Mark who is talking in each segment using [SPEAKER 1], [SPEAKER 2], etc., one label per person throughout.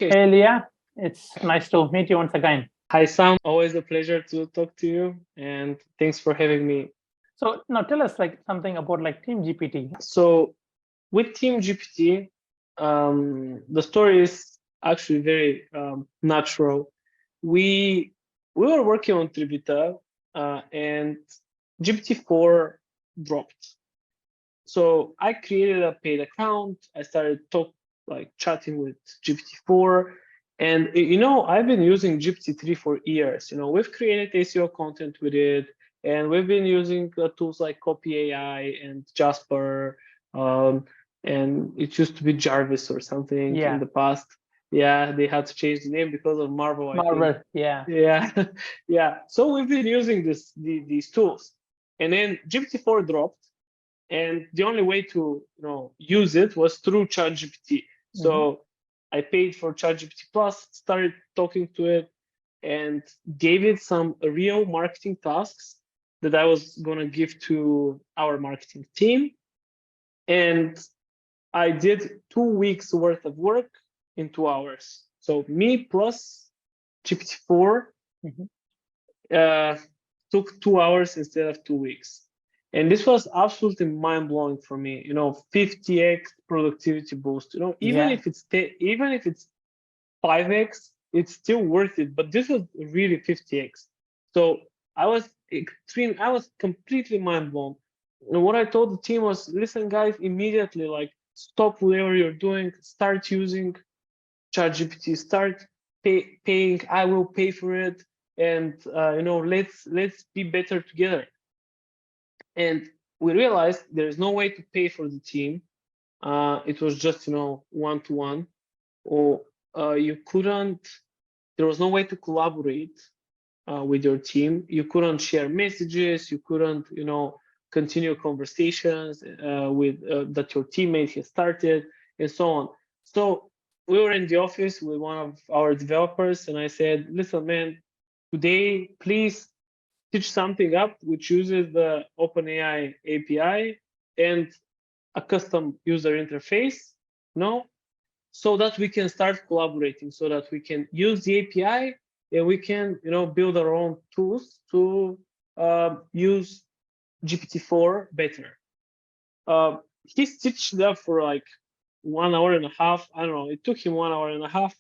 [SPEAKER 1] Hey, Leah, it's nice to meet you once again.
[SPEAKER 2] Hi, Sam. Always a pleasure to talk to you, and thanks for having me.
[SPEAKER 1] So now tell us like something about like Team GPT.
[SPEAKER 2] So, with Team-GPT, the story is actually very natural. We we were working on Trivita, and GPT-4 dropped. So I created a paid account. I started chatting with GPT-4, and I've been using GPT-3 for years. We've created ACO content with it, and we've been using tools like Copy AI and Jasper, um, and it used to be Jarvis or something in
[SPEAKER 1] Yeah,
[SPEAKER 2] the past. Yeah, they had to change the name because of Marvel, I think.
[SPEAKER 1] Marvel. Yeah.
[SPEAKER 2] Yeah, yeah. So we've been using these tools, and then GPT-4 dropped, and the only way to use it was through ChatGPT.
[SPEAKER 1] Hmm.
[SPEAKER 2] So I paid for ChatGPT Plus, started talking to it, and gave it some real marketing tasks that I was gonna give to our marketing team. And I did 2 weeks worth of work in 2 hours. So me plus GPT-4
[SPEAKER 1] Hmm.
[SPEAKER 2] uh, took 2 hours instead of 2 weeks. And this was absolutely mind blowing for me. 50x productivity boost. Even
[SPEAKER 1] Yeah.
[SPEAKER 2] if it's 5x, it's still worth it. But this was really 50x. So I was completely mind blown. And what I told the team was, listen, guys, immediately, like, stop whatever you're doing, start using ChatGPT, start paying. I will pay for it, and let's be better together. And we realized there is no way to pay for the team. It was just one to one, or you couldn't. There was no way to collaborate with your team. You couldn't share messages. You couldn't continue conversations with that your teammate has started, and so on. So we were in the office with one of our developers, and I said, listen, man, today please teach something up which uses the OpenAI API and a custom user interface, so that we can start collaborating, so that we can use the API, and we can build our own tools to use GPT-4 better. He stitched it up for like 1 hour and a half. I don't know. It took him 1 hour and a half.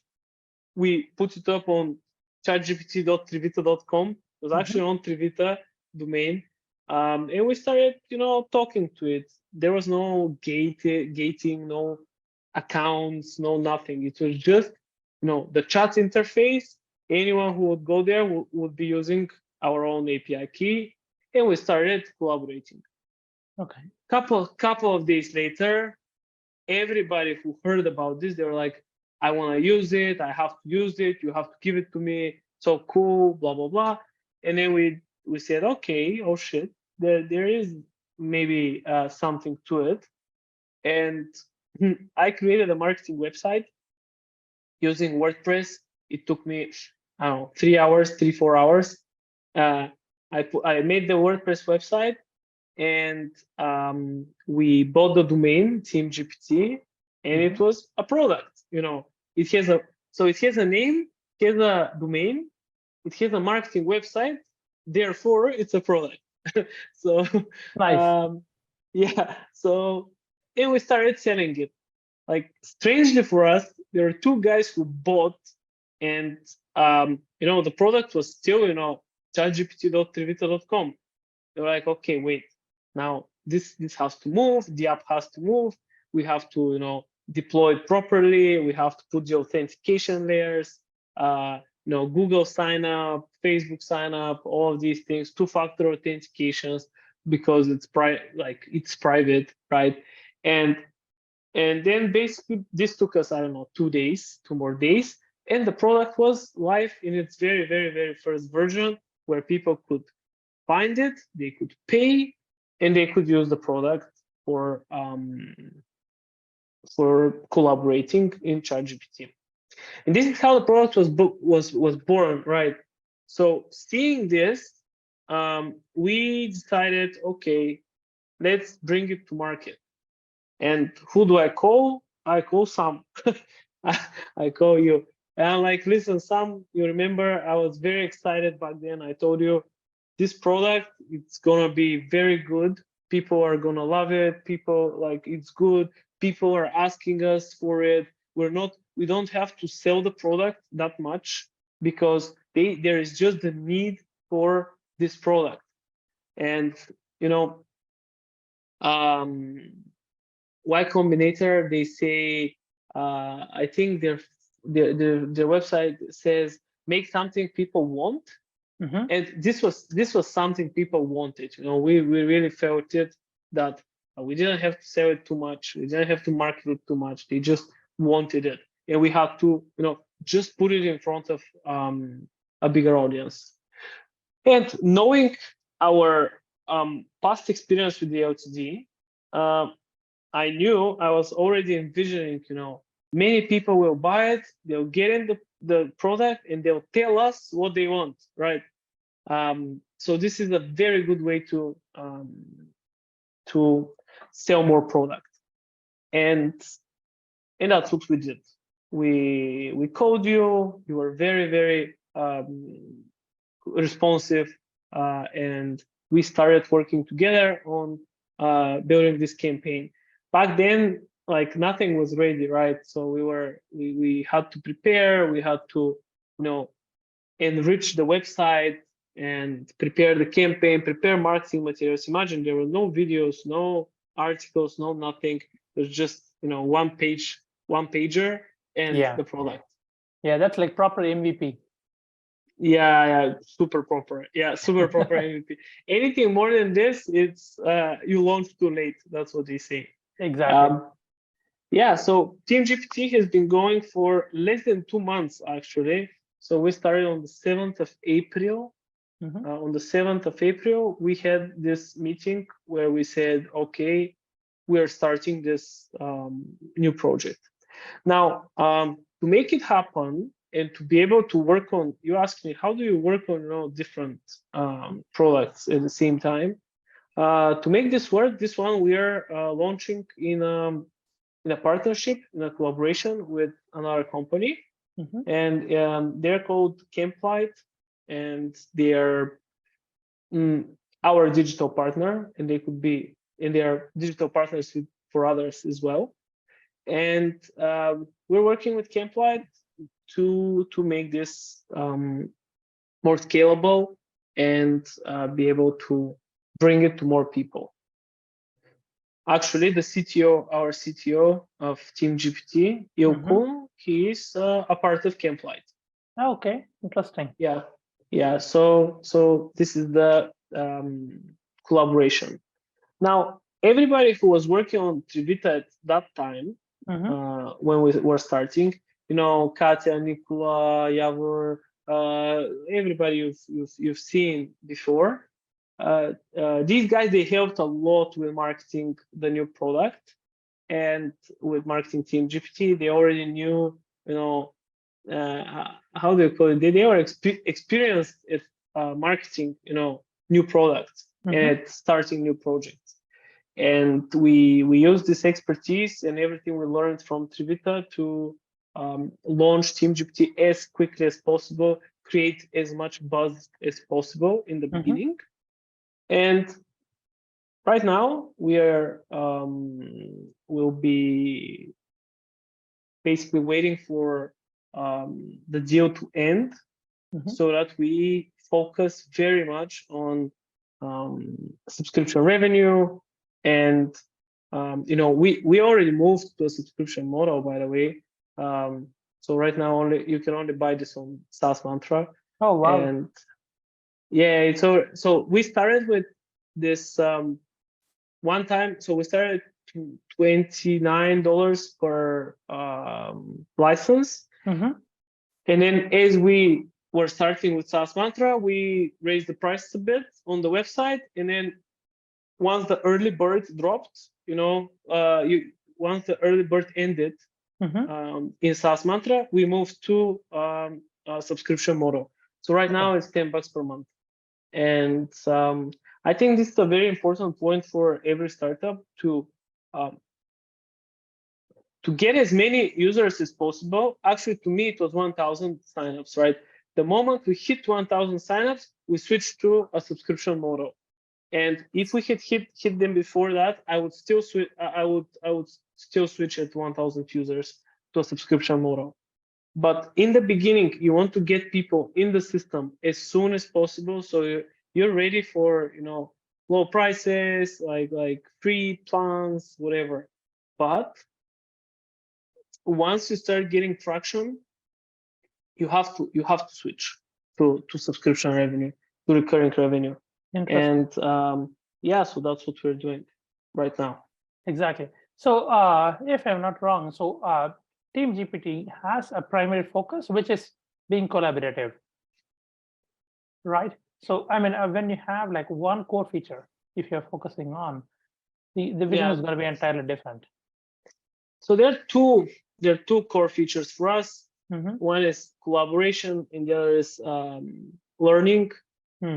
[SPEAKER 2] We put it up on chatgpt.trivita.com. It was
[SPEAKER 1] Hmm.
[SPEAKER 2] actually on Trivita domain. And we started, talking to it. There was no gating, no accounts, no nothing. It was just, the chat interface. Anyone who would go there would be using our own API key, and we started collaborating.
[SPEAKER 1] Okay.
[SPEAKER 2] Couple of days later, everybody who heard about this, they were like, I want to use it. I have to use it. You have to give it to me. So cool, blah, blah, blah. And then we said, okay, oh shit, there is maybe something to it. And I created a marketing website using WordPress. It took me, I don't know, 3 hours, 4 hours. Uh, I made the WordPress website, and we bought the domain Team-GPT, and it
[SPEAKER 1] Hmm.
[SPEAKER 2] was a product. It has a name, it has a domain, it has a marketing website. Therefore, it's a product. So,
[SPEAKER 1] Nice.
[SPEAKER 2] um, yeah. So, and we started selling it. Like, strangely for us, there were two guys who bought, and the product was still chatgpt.trivita.com. They're like, okay, wait, now this has to move, the app has to move, we have to deploy it properly, we have to put the authentication layers, Google sign up, Facebook sign up, all of these things, two-factor authentications, because it's private, right? and and then basically this took us, I don't know, 2 days, 2 more days, and the product was live in its very, very, very first version, where people could find it, they could pay, and they could use the product for collaborating in ChatGPT. And this is how the product was born, right? So seeing this, we decided, okay, let's bring it to market. And who do I call? I call Sam. I call you. And I'm like, listen, Sam, you remember I was very excited back then. I told you this product, it's gonna be very good. People are gonna love it. People like it's good. People are asking us for it. We don't have to sell the product that much because there is just the need for this product. And you know, um, Y Combinator, they say, I think their website says make something people want, and this was something people wanted. We really felt it that we didn't have to sell it too much, we didn't have to market it too much. They just wanted it, and we had to just put it in front of a bigger audience. And knowing our past experience with the LTD, I knew I was already envisioning, many people will buy it, they'll get in the product, and they'll tell us what they want, right? So this is a very good way to sell more product, and that's what we did. We called you. You were very, very responsive, and we started working together on building this campaign. Back then, like nothing was ready, right? So we had to prepare. We had to, enrich the website and prepare the campaign, prepare marketing materials. Imagine there were no videos, no articles, no nothing. There's just one pager and the product.
[SPEAKER 1] Yeah, that's like proper MVP.
[SPEAKER 2] Yeah, super proper. Yeah, super proper MVP. Anything more than this, it's you launched too late. That's what they say.
[SPEAKER 1] Exactly.
[SPEAKER 2] Yeah, so Team-GPT has been going for less than 2 months actually. So we started on the 7th of April. On the 7th of April, we had this meeting where we said, okay, we are starting this new project. Now, to make it happen and to be able to work on, you asked me, how do you work on different products at the same time? To make this work, this one we are launching in a partnership, in a collaboration with another company. And they're called Camplight, and they are our digital partner, and they could be, and they are digital partners for others as well. And we're working with Camplight to make this more scalable and be able to bring it to more people. Actually, the CTO, our CTO of Team-GPT, Ilkun, he is a part of Camplight.
[SPEAKER 1] Okay, interesting.
[SPEAKER 2] Yeah. So this is the collaboration. Now, everybody who was working on Trivita at that time, when we were starting, Katya, Nikola, Yavor, everybody you've seen before. These guys, they helped a lot with marketing the new product, and with marketing Team-GPT. They already knew, how do you call it? They were experienced at marketing, new products and starting new projects. And we used this expertise and everything we learned from Trivita to launch Team-GPT as quickly as possible, create as much buzz as possible in the beginning. And right now we are will be basically waiting for the deal to end, so that we focus very much on subscription revenue. And we already moved to a subscription model, by the way. So right now you can only buy this on SaaS Mantra.
[SPEAKER 1] Oh wow.
[SPEAKER 2] And yeah, so we started with this one time. So we started $29 per license. And then as we were starting with SaaS Mantra, we raised the price a bit on the website. And then once the early bird dropped, once the early bird ended in SaaS Mantra, we moved to a subscription model. So right now it's $10 per month. And I think this is a very important point for every startup to to get as many users as possible. Actually, to me, it was 1,000 signups, right? The moment we hit 1,000 signups, we switched to a subscription model. And if we had hit them before that, I would still switch. I would still switch at 1,000 users to a subscription model. But in the beginning, you want to get people in the system as soon as possible, so you're ready for low prices, like free plans, whatever. But once you start getting traction, you have to switch to subscription revenue, to recurring revenue. And yeah, so that's what we're doing right now.
[SPEAKER 1] Exactly. So if I'm not wrong, so Team-GPT has a primary focus, which is being collaborative, right? So I mean, when you have like one core feature, if you're focusing on, the vision is going to be entirely different.
[SPEAKER 2] So there are two core features for us. One is collaboration, and the other is learning.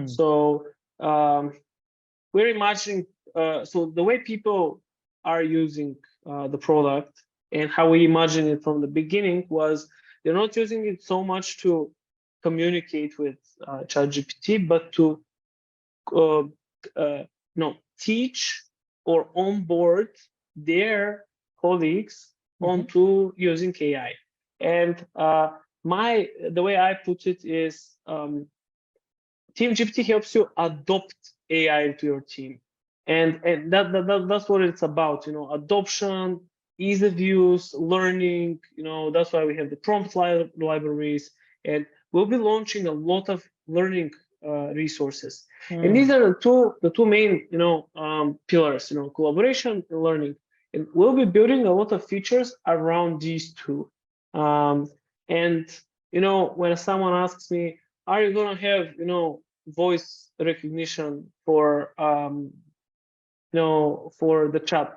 [SPEAKER 2] So we're imagining, so the way people are using the product and how we imagine it from the beginning was they're not using it so much to communicate with ChatGPT, but to teach or onboard their colleagues onto using AI. And the way I put it is Team-GPT helps you adopt AI into your team. And that's what it's about, adoption, ease of use, learning, that's why we have the prompt libraries. And we'll be launching a lot of learning resources. And these are the two main, pillars, collaboration and learning. And we'll be building a lot of features around these two. And when someone asks me, are you gonna have voice recognition for for the chat?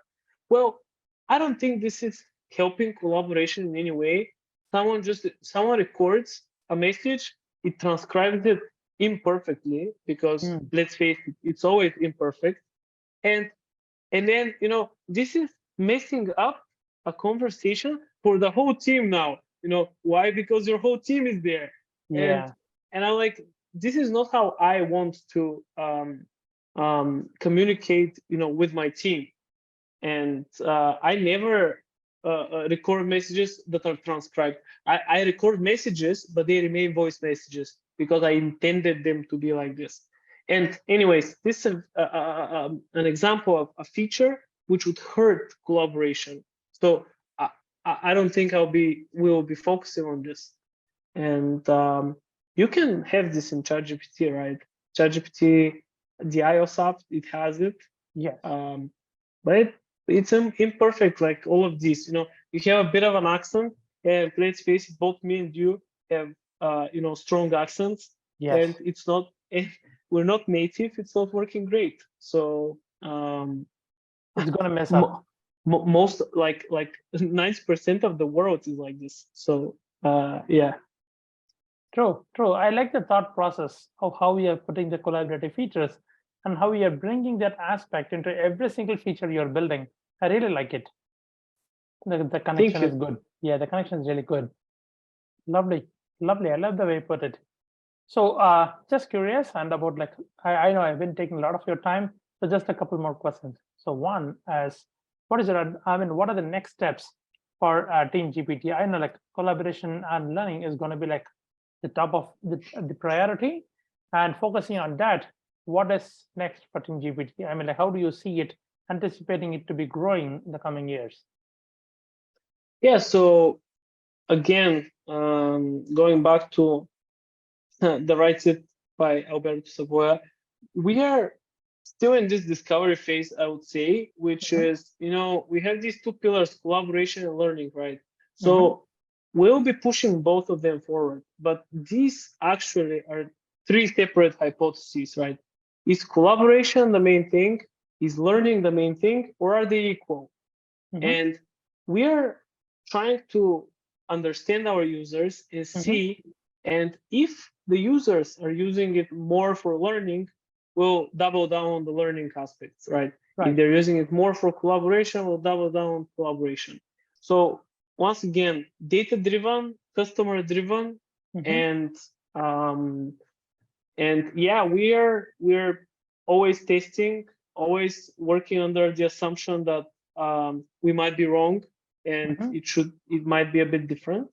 [SPEAKER 2] Well, I don't think this is helping collaboration in any way. Someone records a message, it transcribes it imperfectly, because let's face it, it's always imperfect. And then this is messing up a conversation for the whole team now. Why? Because your whole team is there. And I'm like, this is not how I want to communicate, with my team. And I never record messages that are transcribed. I record messages, but they remain voice messages because I intended them to be like this. And anyways, this is an example of a feature which would hurt collaboration. So I don't think we will be focusing on this. And you can have this in ChatGPT, right? ChatGPT, the iOS app, it has it.
[SPEAKER 1] Yes.
[SPEAKER 2] But it's imperfect, like all of these. You have a bit of an accent, and let's face it, both me and you have strong accents.
[SPEAKER 1] Yes.
[SPEAKER 2] And it's not. We're not native. It's not working great. So
[SPEAKER 1] it's gonna mess up.
[SPEAKER 2] Most like 90% of the world is like this. So yeah.
[SPEAKER 1] True. I like the thought process of how we are putting the collaborative features and how we are bringing that aspect into every single feature you're building. I really like it. The connection is good. Yeah, the connection is really good. Lovely. I love the way you put it. So just curious, and about like, I know I've been taking a lot of your time, so just a couple more questions. So one is, what are the next steps for Team-GPT? I know like collaboration and learning is going to be like the top of the priority, and focusing on that, what is next for Team-GPT? I mean, like, how do you see it, anticipating it to be growing in the coming years?
[SPEAKER 2] Yeah, so again, going back to the Right Sit by Alberto Savoia, we are still in this discovery phase, I would say, which is, we have these two pillars, collaboration and learning, right? So we'll be pushing both of them forward, but these actually are three separate hypotheses, right? Is collaboration the main thing? Is learning the main thing, or are they equal? And we are trying to understand our users and see, and if the users are using it more for learning, we'll double down on the learning aspects, right? If they're using it more for collaboration, we'll double down on collaboration. So once again, data-driven, customer-driven, and yeah, we're always testing, always working under the assumption that we might be wrong, and it might be a bit different.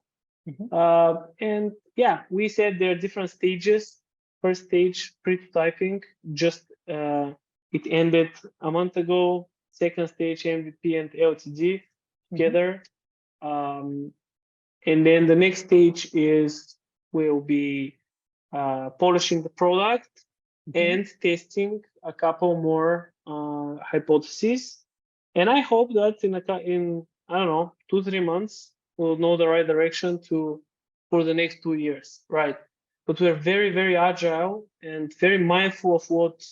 [SPEAKER 2] And yeah, we said there are different stages. First stage, prototyping, just it ended a month ago. Second stage, MVP and LTD together. And then the next stage will be polishing the product and testing a couple more hypotheses. And I hope that in I don't know, 2-3 months, we'll know the right direction for the next 2 years, right? But we're very, very agile and very mindful of what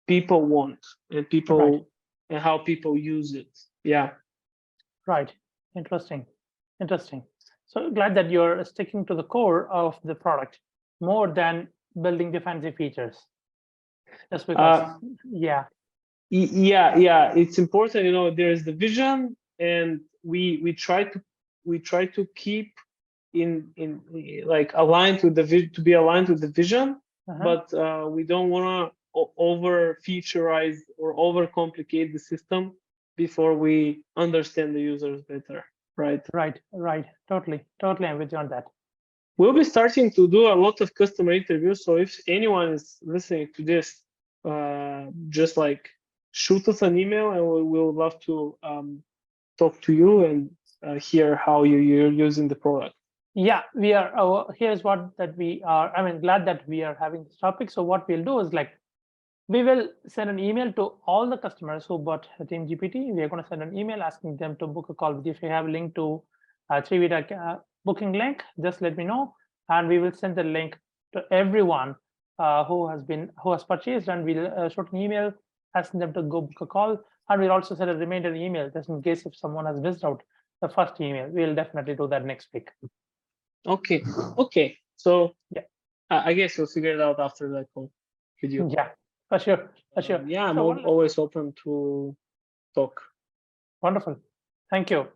[SPEAKER 2] people want and people and how people use it. Yeah.
[SPEAKER 1] Right. Interesting. So glad that you're sticking to the core of the product more than building the fancy features. Just because,
[SPEAKER 2] yeah, it's important. There's the vision, and we try to keep in like aligned with the vision, to be aligned with the vision, but we don't want to over featureize or over complicate the system before we understand the users better, right?
[SPEAKER 1] Right. Totally. I'm with you on that.
[SPEAKER 2] We'll be starting to do a lot of customer interviews. So if anyone is listening to this, just like shoot us an email, and we'll love to talk to you and hear how you're using the product.
[SPEAKER 1] Yeah, we are. Here's what that we are. I mean, glad that we are having this topic. So what we'll do is like, we will send an email to all the customers who bought Team-GPT. We are going to send an email asking them to book a call with you. If you have a link to 3Vita booking link, just let me know, and we will send the link to everyone who has purchased, and we'll shoot an email asking them to go book a call, and we'll also send a reminder email just in case if someone has missed out the first email. We'll definitely do that next week.
[SPEAKER 2] Okay. So yeah, I guess we'll figure it out after that call with you.
[SPEAKER 1] Yeah. For sure.
[SPEAKER 2] Yeah, I'm always open to talk.
[SPEAKER 1] Wonderful. Thank you.